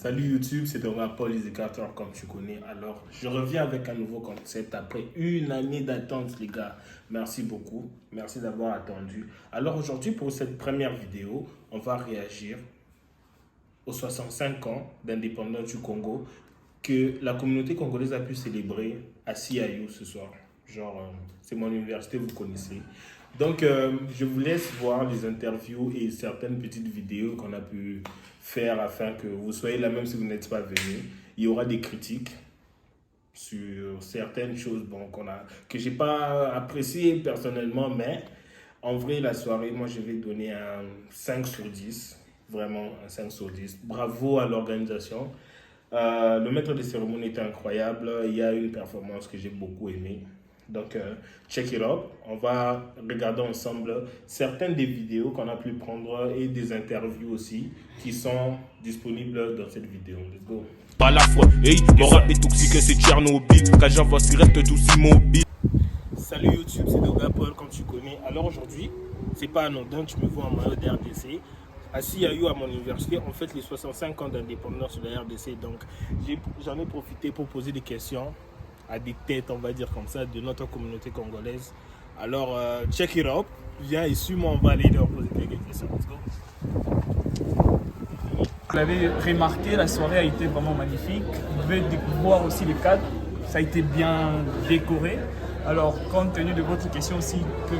Salut YouTube, c'est Dora Paul, les écarteurs comme tu connais. Alors, je reviens avec un nouveau concept après une année d'attente, les gars. Merci beaucoup, merci d'avoir attendu. Alors aujourd'hui, pour cette première vidéo, on va réagir aux 65 ans d'indépendance du Congo que la communauté congolaise a pu célébrer à CIU ce soir. C'est mon université, vous connaissez. Donc, je vous laisse voir les interviews et certaines petites vidéos qu'on a pu faire afin que vous soyez là même si vous n'êtes pas venu. Il y aura des critiques sur certaines choses que je n'ai pas appréciées personnellement, mais en vrai, la soirée, moi, je vais donner un 5 sur 10. Vraiment, un 5 sur 10. Bravo à l'organisation. Le maître de cérémonie était incroyable. Il y a une performance que j'ai beaucoup aimée. Donc, check it out. On va regarder ensemble certaines des vidéos qu'on a pu prendre et des interviews aussi qui sont disponibles dans cette vidéo. Let's go. À la fois, hey, mon rap est toxique, c'est Tchernobyl. Quand j'envoie, il reste tous immobile. Salut YouTube, c'est Dora Paul, comme tu connais. Alors aujourd'hui, c'est pas anodin, tu me vois en maillot d'RDC. À CIU, à mon université, on fête les 65 ans d'indépendance de la RDC. Donc, j'en ai profité pour poser des questions à des têtes, on va dire comme ça, de notre communauté congolaise. Alors, check it out. Viens et suis-moi, on va aller leur poser quelques questions. Let's go. Vous l'avez remarqué, la soirée a été vraiment magnifique. Vous pouvez découvrir aussi les cadres. Ça a été bien décoré. Alors, compte tenu de votre question aussi,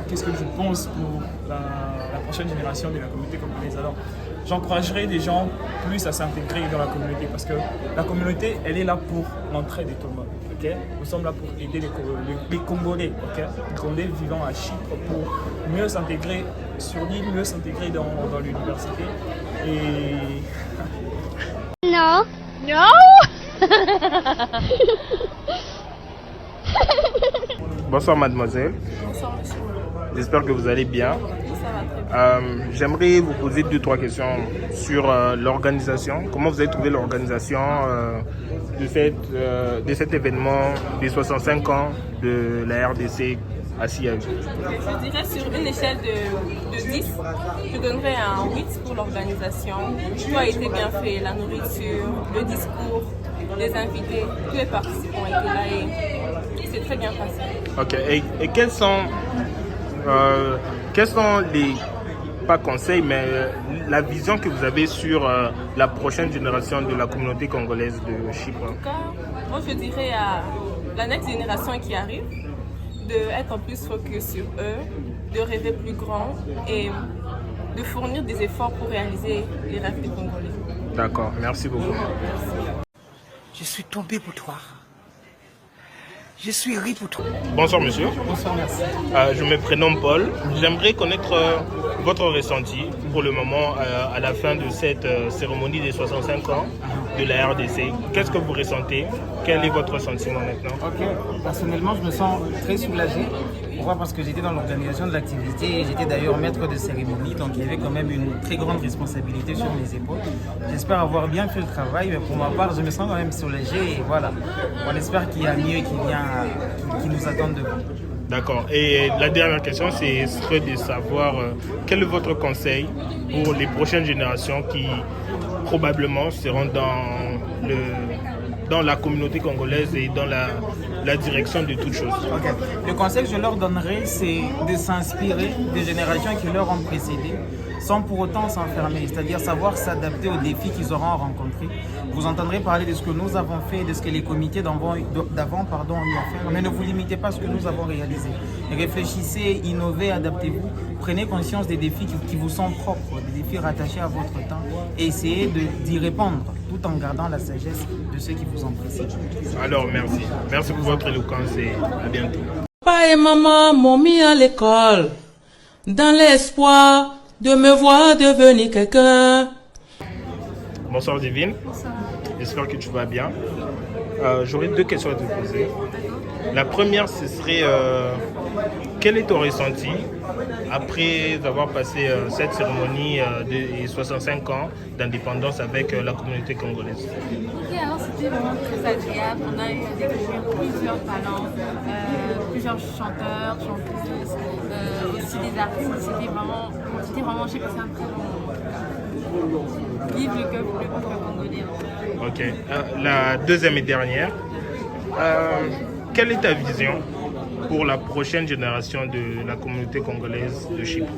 qu'est-ce que je pense pour la prochaine génération de la communauté congolaise? Alors, j'encouragerais les gens plus à s'intégrer dans la communauté parce que la communauté, elle est là pour l'entraide de tout le monde. Okay? Nous sommes là pour aider les Congolais, okay? Les Congolais vivant à Chypre pour mieux s'intégrer sur l'île, mieux s'intégrer dans l'université. Et... Non. Non. Bonsoir mademoiselle. Bonsoir monsieur. J'espère que vous allez bien. Ça va très bien. J'aimerais vous poser 2-3 questions sur l'organisation. Comment vous avez trouvé l'organisation de cet événement des 65 ans de la RDC à CIU? Je dirais sur une échelle de 10, je donnerais un 8 pour l'organisation. Tout a été bien fait, la nourriture, le discours, les invités, tous les participants étaient là et c'est très bien passé. Ok, et quels sont les, pas conseils, mais la vision que vous avez sur la prochaine génération de la communauté congolaise de Chypre? En tout cas, moi je dirais à la next génération qui arrive, d'être en plus focus sur eux, de rêver plus grand et de fournir des efforts pour réaliser les rêves des Congolais. D'accord, merci beaucoup. Je suis tombé pour toi. Je suis ri pour toi. Bonsoir monsieur. Bonsoir, merci. Je me prénomme Paul. J'aimerais connaître votre ressenti pour le moment à la fin de cette cérémonie des 65 ans de la RDC. Qu'est-ce que vous ressentez? Quel est votre sentiment maintenant? Ok, personnellement, je me sens très soulagé. Pourquoi? Parce que j'étais dans l'organisation de l'activité et j'étais d'ailleurs maître de cérémonie, donc il y avait quand même une très grande responsabilité sur mes épaules. J'espère avoir bien fait le travail, mais pour ma part, je me sens quand même soulagé et voilà. On espère qu'il y a mieux qui nous attend devant. D'accord. Et la dernière question, c'est serait de savoir quel est votre conseil pour les prochaines générations qui probablement seront dans la communauté congolaise et dans la direction de toutes choses. Okay. Le conseil que je leur donnerai, c'est de s'inspirer des générations qui leur ont précédé, sans pour autant s'enfermer, c'est-à-dire savoir s'adapter aux défis qu'ils auront rencontrés. Vous entendrez parler de ce que nous avons fait, de ce que les comités d'avant ont eu à faire, mais ne vous limitez pas à ce que nous avons réalisé. Réfléchissez, innovez, adaptez-vous, prenez conscience des défis qui vous sont propres, des défis rattachés à votre temps, et essayez d'y répondre, tout en gardant la sagesse de ceux qui vous ont précédé. Alors merci. Merci pour votre éloquence et à bientôt. Papa et maman m'ont mis à l'école dans l'espoir de me voir devenir quelqu'un. Bonsoir Divine. Bonsoir. J'espère que tu vas bien. J'aurais 2 questions à te poser. La première, ce serait quel est ton ressenti après avoir passé cette cérémonie des 65 ans d'indépendance avec la communauté congolaise? Ok, alors c'était vraiment très agréable. On a eu à découvrir plusieurs talents, plusieurs chanteurs, chanteuses, aussi des artistes. C'était vraiment, je sais que c'est un très bon moment. Vive le peuple congolais. Ok. La deuxième et dernière. Quelle est ta vision pour la prochaine génération de la communauté congolaise de Chypre?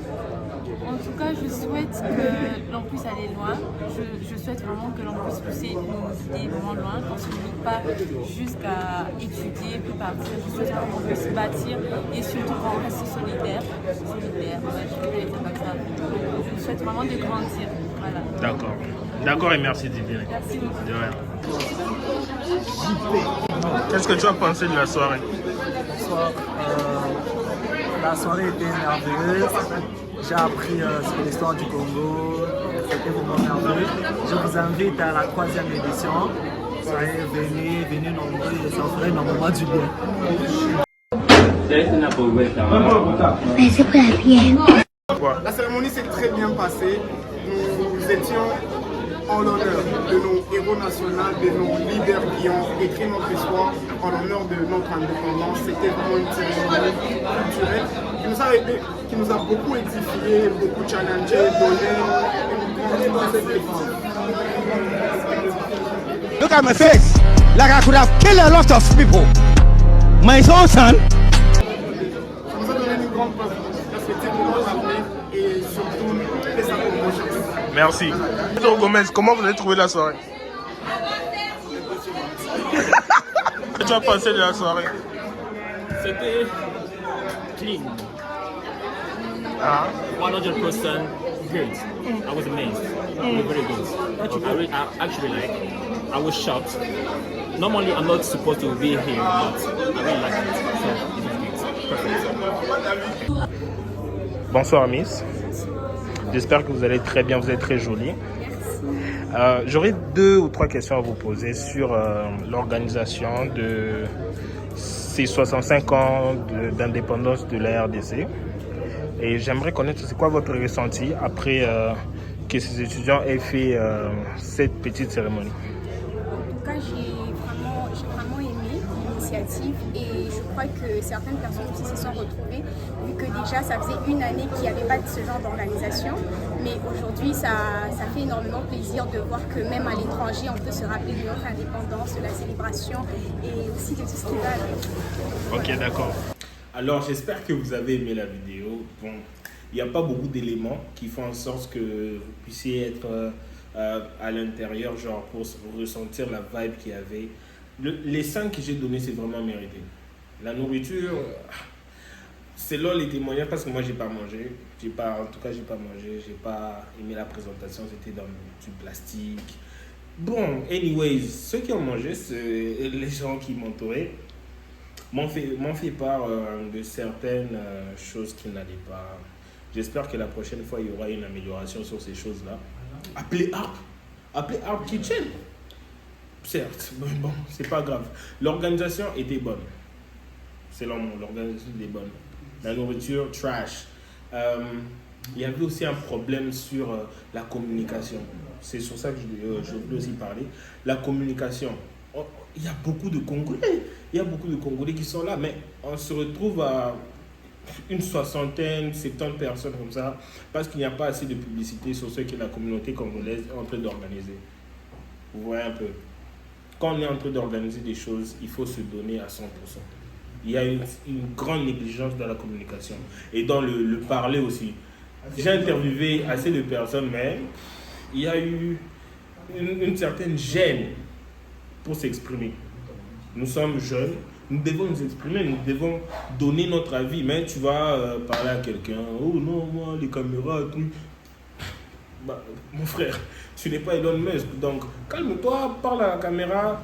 En tout cas, je souhaite que l'on puisse aller loin. Je souhaite vraiment que l'on puisse pousser nos idées vraiment loin, qu'on ne se limite pas jusqu'à étudier puis partir. Je souhaite vraiment qu'on puisse bâtir et surtout qu'on reste solidaire. Ouais, je vais dire comme ça. Je souhaite vraiment de grandir. Voilà. D'accord. D'accord et merci Divine. Merci beaucoup. De rien. Qu'est-ce que tu as pensé de la soirée? La soirée était merveilleuse. J'ai appris sur l'histoire du Congo. C'était vraiment merveilleux. Je vous invite à la 3e édition. Venez nombreux et ça ferait énormément du bien. La cérémonie s'est très bien passée. Nous étions en l'honneur de nos héros nationaux, de nos leaders qui ont écrit notre histoire, en l'honneur de notre indépendance. C'était vraiment une cérémonie culturelle qui nous a beaucoup édifié, beaucoup challengé, donné une grande défense. Look at my face, like I could have killed a lot of people. My own son. Ça nous a donné une grande perspective de notre avenir et surtout des approches. Merci. Pedro Gomez, comment vous avez trouvé la soirée? Qu'est-ce que tu as pensé de la soirée? C'était clean. 100% good. I was amazed. Very good. I was shocked. Normally, I'm not supposed to be here, but I really liked it. So it was good. Perfect. Bonsoir Miss. J'espère que vous allez très bien, vous êtes très jolie. J'aurais 2 ou 3 questions à vous poser sur l'organisation de ces 65 ans d'indépendance de la RDC. Et j'aimerais connaître c'est quoi votre ressenti après que ces étudiants aient fait cette petite cérémonie. En tout cas, j'ai vraiment aimé l'initiative et je crois que certaines personnes aussi se sont retrouvées vu que déjà ça faisait une année qu'il n'y avait pas de ce genre d'organisation. Mais aujourd'hui, ça fait énormément plaisir de voir que même à l'étranger, on peut se rappeler de notre indépendance, de la célébration et aussi de tout ce qui va avec. Ok, d'accord. Alors, j'espère que vous avez aimé la vidéo. Bon, il n'y a pas beaucoup d'éléments qui font en sorte que vous puissiez être à l'intérieur, genre pour ressentir la vibe qu'il y avait. Les 5 que j'ai donnés, c'est vraiment mérité. La nourriture, c'est là les témoignages parce que moi, j'ai pas mangé. En tout cas, j'ai pas mangé. J'ai pas aimé la présentation. C'était dans du plastique. Bon, anyways, ceux qui ont mangé, c'est les gens qui m'entouraient. M'en fait part de certaines choses qui n'allaient pas. J'espère que la prochaine fois, il y aura une amélioration sur ces choses-là. Appelez Harp Kitchen. Certes, bon, c'est pas grave. L'organisation était bonne. Selon moi, l'organisation était bonne. La nourriture, trash. Il y avait aussi un problème sur la communication. C'est sur ça que je voulais aussi parler. La communication. Il y a beaucoup de Congolais. Il y a beaucoup de Congolais qui sont là, mais on se retrouve à une 60aine, 70 personnes comme ça, parce qu'il n'y a pas assez de publicité sur ce que la communauté congolaise est en train d'organiser. Vous voyez un peu. Quand on est en train d'organiser des choses, il faut se donner à 100%. Il y a une grande négligence dans la communication et dans le parler aussi. J'ai interviewé assez de personnes, mais il y a eu une certaine gêne pour s'exprimer. Nous sommes jeunes, nous devons nous exprimer, nous devons donner notre avis, mais tu vas parler à quelqu'un, oh non, moi, les caméras, tout. Bah, mon frère, tu n'es pas Elon Musk, donc calme-toi, parle à la caméra,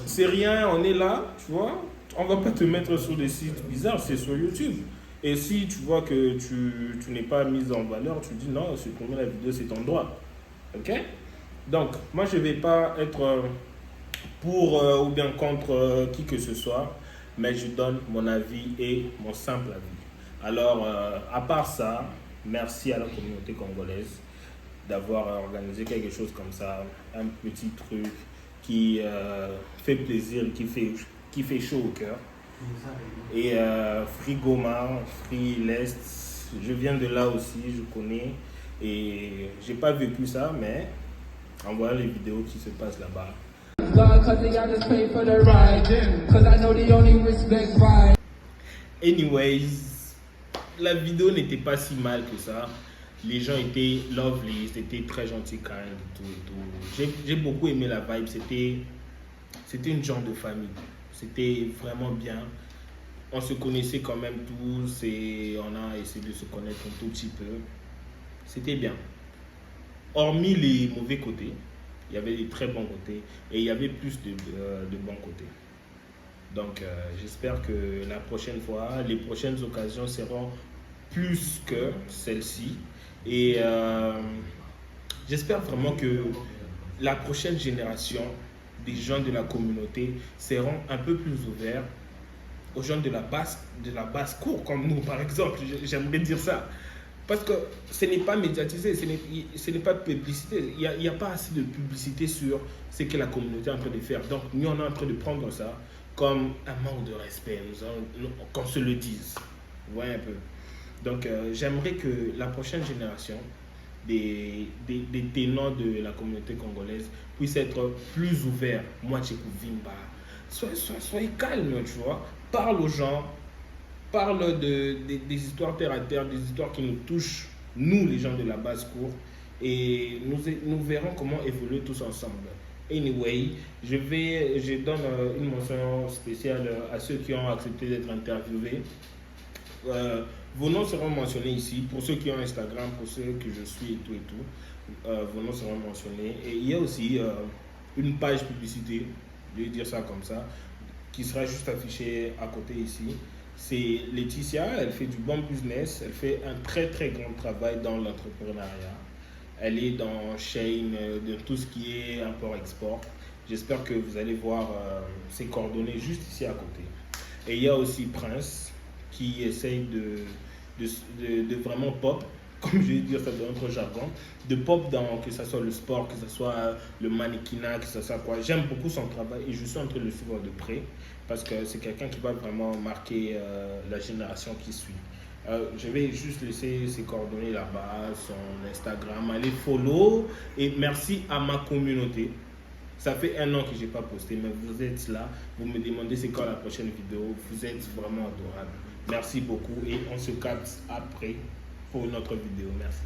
c'est rien, on est là, tu vois, on va pas te mettre sur des sites bizarres, c'est sur YouTube. Et si tu vois que tu n'es pas mis en valeur, tu dis non, supprimer la vidéo, c'est ton droit. Ok? Donc, moi, je ne vais pas être pour ou bien contre qui que ce soit, mais je donne mon avis et mon simple avis. Alors, à part ça, merci à la communauté congolaise d'avoir organisé quelque chose comme ça, un petit truc qui fait plaisir, qui fait chaud au cœur. Et Free Goma, Free l'Est, je viens de là aussi, je connais et j'ai pas vécu ça, mais en voyant les vidéos qui se passent là-bas. Anyways, la vidéo n'était pas si mal que ça. Les gens étaient lovely, c'était très gentil quand même, tout. J'ai beaucoup aimé la vibe, c'était une genre de famille. C'était vraiment bien. On se connaissait quand même tous et on a essayé de se connaître un tout petit peu. C'était bien. Hormis les mauvais côtés, il y avait des très bons côtés et il y avait plus de bons côtés. Donc j'espère que la prochaine fois, les prochaines occasions seront plus que celle-ci. Et j'espère vraiment que la prochaine génération des gens de la communauté seront un peu plus ouverts aux gens de la basse-cour, comme nous par exemple. J'aimerais dire ça. Parce que ce n'est pas médiatisé, ce n'est pas publicité. Il n'y a pas assez de publicité sur ce que la communauté est en train de faire. Donc nous, on est en train de prendre ça comme un manque de respect, qu'on se le dise. Vous voyez un peu. Donc j'aimerais que la prochaine génération des ténors de la communauté congolaise puisse être plus ouvert. Moi, Tchekou Vimba, soyez calme, tu vois. Parle aux gens, parle des histoires terre à terre, des histoires qui nous touchent, nous, les gens de la basse-cour, et nous verrons comment évoluer tous ensemble. Anyway, je donne une mention spéciale à ceux qui ont accepté d'être interviewés. Vos noms seront mentionnés ici, pour ceux qui ont Instagram, pour ceux que je suis et tout. Vos noms seront mentionnés. Et il y a aussi une page publicité, je vais dire ça comme ça, qui sera juste affichée à côté ici. C'est Laetitia, elle fait du bon business, elle fait un très très grand travail dans l'entrepreneuriat. Elle est dans chaîne de tout ce qui est import-export. J'espère que vous allez voir ses coordonnées juste ici à côté. Et il y a aussi Prince qui essaye de vraiment pop, comme je vais dire ça dans notre jargon, de pop dans que ce soit le sport, que ce soit le mannequinat, que ce soit quoi. J'aime beaucoup son travail et je suis en train de le suivre de près parce que c'est quelqu'un qui va vraiment marquer la génération qui suit. Je vais juste laisser ses coordonnées là-bas, son Instagram, allez follow et merci à ma communauté. Ça fait 1 an que je n'ai pas posté, mais vous êtes là, vous me demandez c'est quand la prochaine vidéo, vous êtes vraiment adorable. Merci beaucoup et on se capte après pour notre vidéo. Merci.